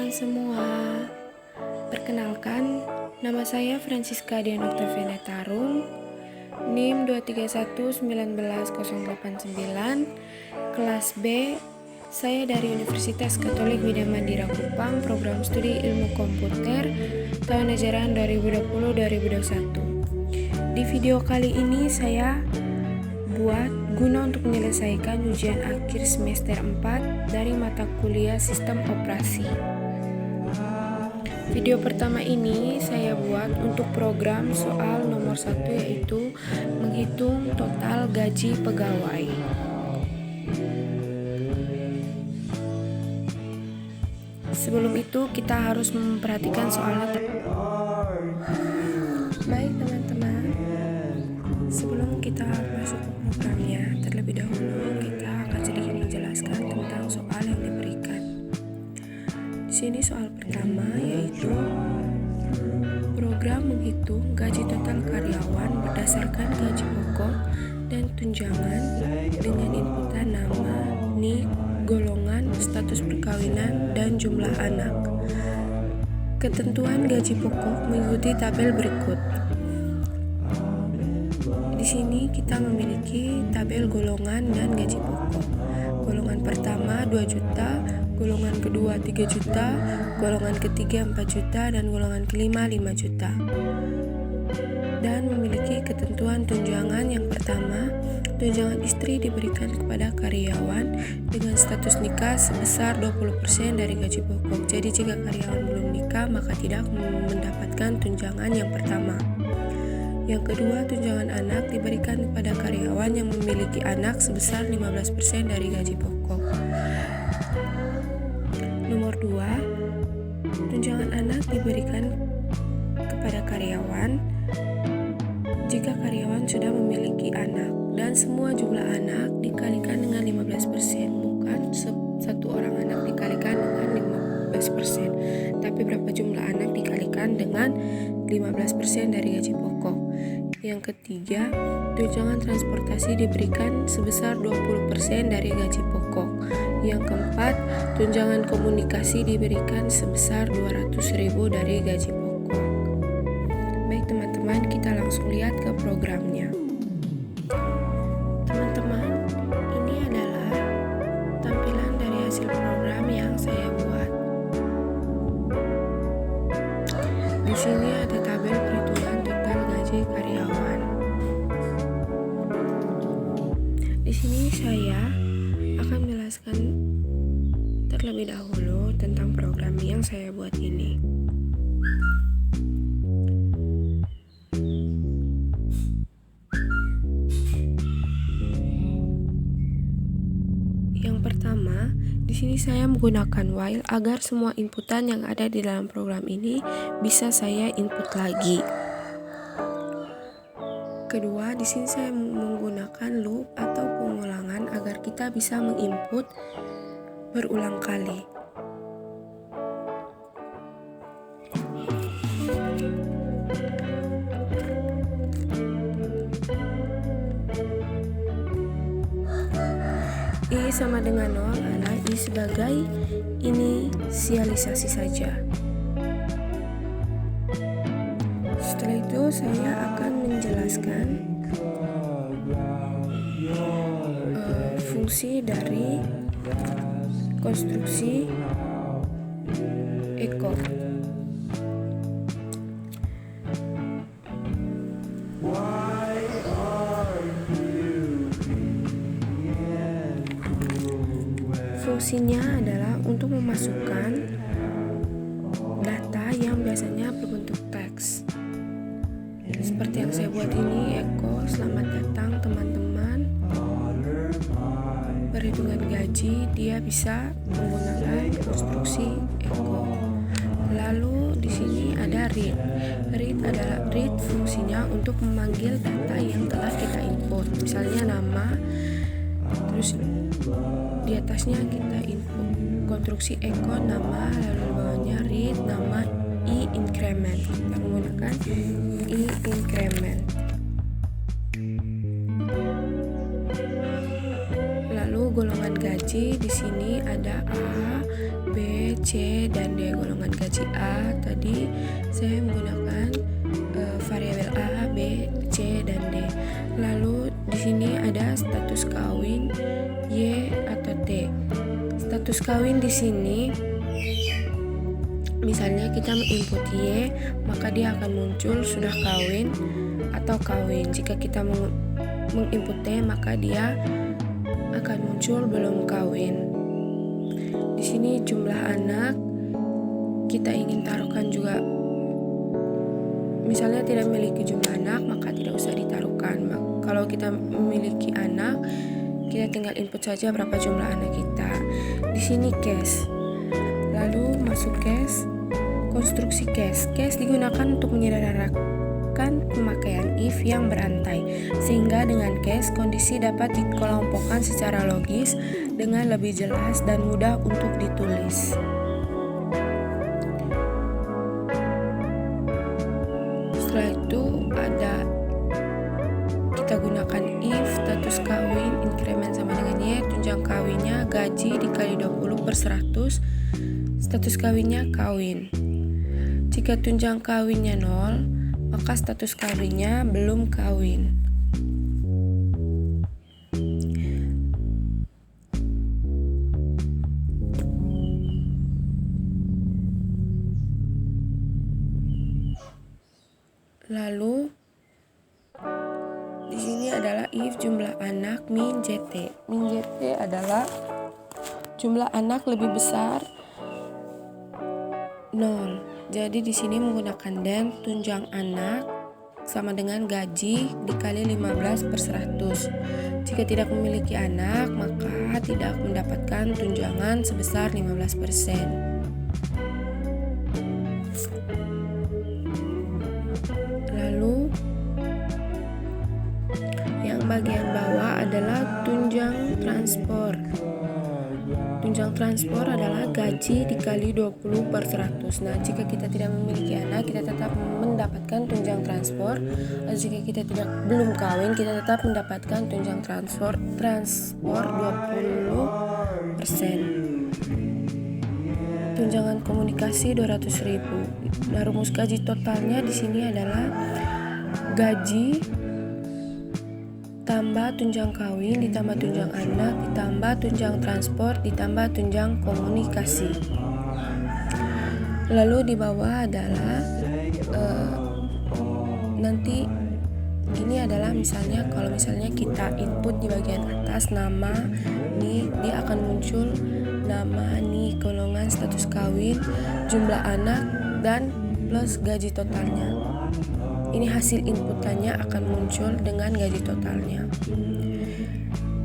Hai semua, perkenalkan, nama saya Francisca Dian Octaviana Tarung, NIM 231919089, kelas B. Saya dari Universitas Katolik Widya Mandira Kupang, program studi ilmu komputer, tahun ajaran 2020-2021. Di video kali ini saya buat guna untuk menyelesaikan ujian akhir semester 4 dari mata kuliah sistem operasi. Video pertama ini saya buat untuk program soal nomor 1, yaitu menghitung total gaji pegawai. Sebelum itu kita harus memperhatikan soalnya. Baik teman-teman, sebelum kita masuk ke programnya, terlebih dahulu kita akan sedikit menjelaskan tentang soal yang diberikan. Di sini soal pertama yaitu program menghitung gaji total karyawan berdasarkan gaji pokok dan tunjangan dengan inputan nama, NIK, golongan, status perkawinan, dan jumlah anak. Ketentuan gaji pokok mengikuti tabel berikut. Di sini kita memiliki tabel golongan dan gaji pokok. Golongan pertama 2 juta, golongan kedua 3 juta, golongan ketiga 4 juta, dan golongan kelima 5 juta. Dan memiliki ketentuan tunjangan. Yang pertama, tunjangan istri diberikan kepada karyawan dengan status nikah sebesar 20% dari gaji pokok. Jadi jika karyawan belum nikah maka tidak mendapatkan tunjangan yang pertama. Yang kedua, tunjangan anak diberikan kepada karyawan yang memiliki anak sebesar 15% dari gaji pokok. Nomor 2, tunjangan anak diberikan kepada karyawan jika karyawan sudah memiliki anak dan semua jumlah anak dikalikan dengan 15%, bukan satu orang anak dikalikan dengan 15%, tapi berapa jumlah anak dikalikan dengan 15% dari gaji pokok. Yang ketiga, tunjangan transportasi diberikan sebesar 20% dari gaji pokok. Yang keempat, tunjangan komunikasi diberikan sebesar 200.000 dari gaji pokok. Baik teman-teman, kita langsung lihat ke programnya. Teman-teman, ini adalah tampilan dari hasil program yang saya buat. Di sini ada tabel perhitungan total gaji karyawan. Di sini saya akan menjelaskan terlebih dahulu tentang program yang saya buat ini. Yang pertama, di sini saya menggunakan while agar semua inputan yang ada di dalam program ini bisa saya input lagi. Kedua, di sini saya menggunakan loop atau pengulangan agar kita bisa menginput berulang kali. I sama dengan 0 adalah I sebagai inisialisasi saja. Setelah itu saya akan menjelaskan fungsi dari konstruksi echo. Fungsinya adalah untuk memasukkan data yang biasanya berbentuk teks. Seperti yang saya buat ini, echo, selamat datang teman-teman. Perhitungan gaji, dia bisa menggunakan konstruksi echo. Lalu di sini ada read. Read fungsinya untuk memanggil data yang telah kita input. Misalnya nama, terus di atasnya kita input konstruksi echo nama, lalu di bawahnya read nama I increment. Kita menggunakan I increment. Lalu golongan gaji gaji. Di sini ada A, B, C, dan D. Golongan gaji A tadi saya menggunakan variabel A, B, C, dan D. Lalu di sini ada status kawin Y atau T. Status kawin di sini misalnya kita menginput Y, maka dia akan muncul sudah kawin atau kawin. Jika kita menginput T, maka dia akan muncul belum kawin. Di sini jumlah anak kita ingin taruhkan juga. Misalnya tidak memiliki jumlah anak, maka tidak usah ditaruhkan. Kalau kita memiliki anak, kita tinggal input saja berapa jumlah anak kita. Di sini case. Lalu masuk case, konstruksi case. Case digunakan untuk menyederhanakan pemakaian if yang berantai, sehingga dengan case kondisi dapat dikelompokkan secara logis dengan lebih jelas dan mudah untuk ditulis. Setelah itu kita gunakan if status kawin inkrement sama dengan Y, tunjang kawinnya gaji dikali 20/100, status kawinnya kawin. Jika tunjang kawinnya 0, maka status kawinnya belum kawin. Lalu di sini adalah if jumlah anak min JT. Min JT adalah jumlah anak lebih besar 0. Jadi di sini menggunakan dan tunjang anak sama dengan gaji dikali 15/100. Jika tidak memiliki anak, maka tidak mendapatkan tunjangan sebesar 15%. Lalu yang bagian bawah adalah tunjang transport. Tunjang transport adalah gaji dikali 20/100. Nah, jika kita tidak memiliki anak, kita tetap mendapatkan tunjang transport. Jika kita belum kawin, kita tetap mendapatkan tunjang transport 20%. Tunjangan komunikasi 200.000. Nah, rumus gaji totalnya di sini adalah gaji ditambah tunjang kawin ditambah tunjang anak ditambah tunjang transport ditambah tunjang komunikasi. Lalu di bawah adalah nanti ini adalah misalnya kalau misalnya kita input di bagian atas nama nih, dia akan muncul nama nih, golongan, status kawin, jumlah anak, dan plus gaji totalnya. Ini hasil inputannya akan muncul dengan gaji totalnya.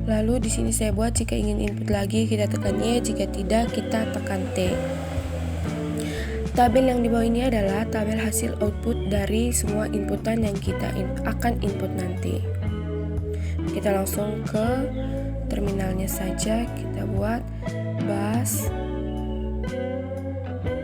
Lalu di sini saya buat jika ingin input lagi kita tekan Y, jika tidak kita tekan T. Tabel yang di bawah ini adalah tabel hasil output dari semua inputan yang kita akan input nanti. Kita langsung ke terminalnya saja, kita buat bus.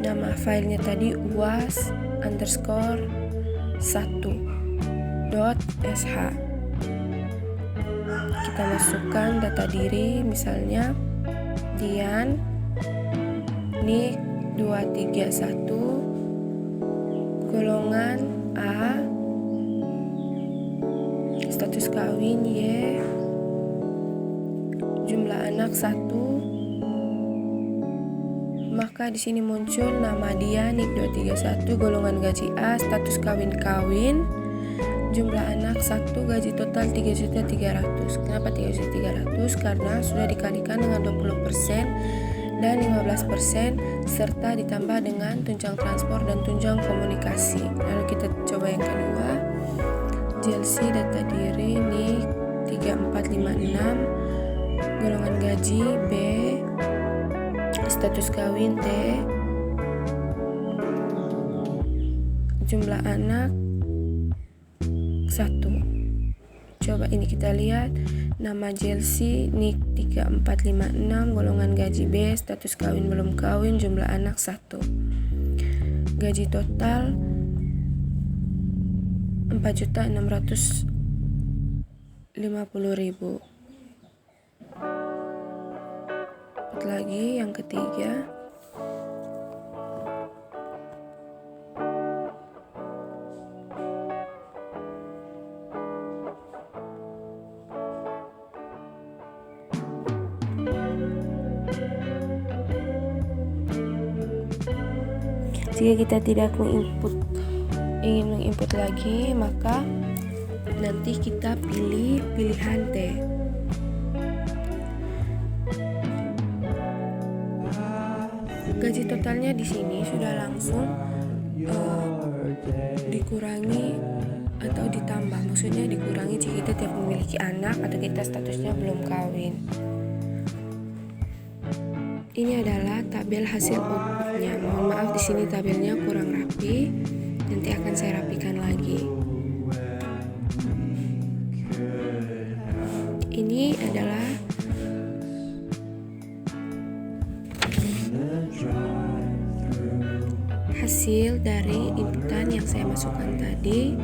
Nama filenya tadi uas_1.sh. Kita masukkan data diri, misalnya Dian Nik 231, golongan A, status kawin Y, jumlah anak 1. Maka di sini muncul nama dia Nik 231, golongan gaji A, status kawin, jumlah anak 1, gaji total 3.300.000. Kenapa 3.300.000? Karena sudah dikalikan dengan 20% dan 15% serta ditambah dengan tunjang transport dan tunjang komunikasi. Lalu kita coba yang kedua, JLC data diri Nik 3456, golongan gaji B, status kawin T, jumlah anak 1. Coba ini kita lihat, nama JLC Nik 3456, golongan gaji B, status kawin belum kawin, jumlah anak 1. Gaji total 4.650.000. lagi yang ketiga. Jika kita tidak ingin menginput lagi, maka nanti kita pilih pilihan T. Gaji totalnya di sini sudah langsung dikurangi atau ditambah. Maksudnya dikurangi jika kita tidak memiliki anak atau kita statusnya belum kawin. Ini adalah tabel hasil outputnya. Mohon maaf di sini tabelnya kurang rapi. Nanti akan saya rapikan lagi. Ini adalah hasil dari inputan yang saya masukkan tadi.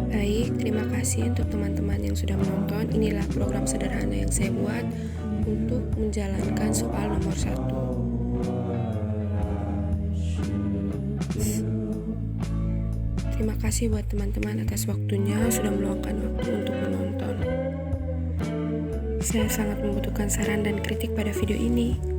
Baik, terima kasih untuk teman-teman yang sudah menonton. Inilah program sederhana yang saya buat untuk menjalankan soal nomor 1. Terima kasih buat teman-teman atas waktunya, sudah meluangkan waktu untuk menonton. Saya sangat membutuhkan saran dan kritik pada video ini.